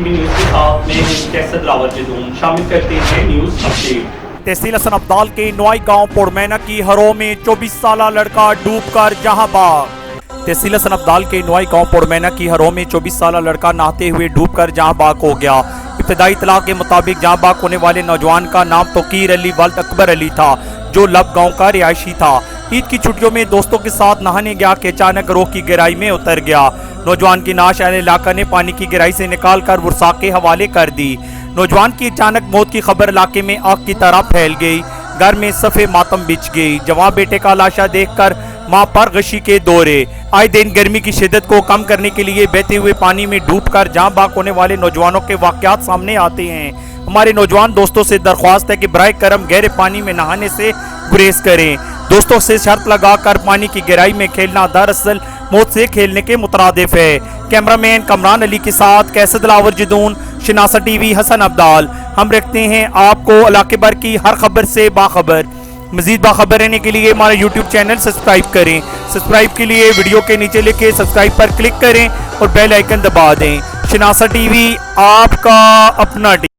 TV news के साथ मैं हूं कैसर लावरजदून। शामिल करते हैं न्यूज़ अपडेट। तहसील हसन अब्दाल के नोई गांव पुरमैना की हरों में 24 साल लड़का डूबकर जहां बाग। तहसील हसन अब्दाल के नोई गांव पुरमैना की हरों में 24 साल लड़का नहाते हुए डूबकर जहां बाग हो गया। इब्तदाई इत्तला के मुताबिक जहां बाग होने वाले नौजवान का नाम तोकीर अली वल्द अकबर अली था, जो लब गांव का रिहायशी था। ईद की छुट्टियों में दोस्तों के साथ नहाने गया कि अचानक रोह की गहराई में उतर गया। नौजवान की नाश अहले इलाका ने पानी की गहराई से निकालकर वुरसाक के हवाले कर दी। नौजवान की अचानक मौत की खबर इलाके में आग की तरह फैल गई। घर में सफ़े मातम बिछ गई। जवां बेटे का लाशा देखकर मां पर गशी के दौरे। आए दिन गर्मी की शिद्दत को कम करने के लिए बहते हुए पानी में डूबकर जहां बाग होने वाले नौजवानों के वाकयात सामने आते हैं। हमारे नौजवान दोस्तों से दरख्वास्त है कि बराए करम गहरे पानी में नहाने से गुरेज करें। दोस्तों से शर्त लगाकर पानी की गहराई में खेलना दरअसल मौत से खेलने के मुतरादिफ है। कैमरामैन कमरान अली के साथ कैसर लावरजदून, शनासा टीवी, हसन अब्दाल। हम रखते हैं आपको इलाके भर की हर खबर से बाखबर। मजीद बाखबर रहने के लिए हमारा यूट्यूब चैनल सब्सक्राइब करें। सब्सक्राइब के लिए वीडियो के नीचे लिखे सब्सक्राइब पर क्लिक करें और बेल आइकन दबा दें। शनासा टीवी आपका अपना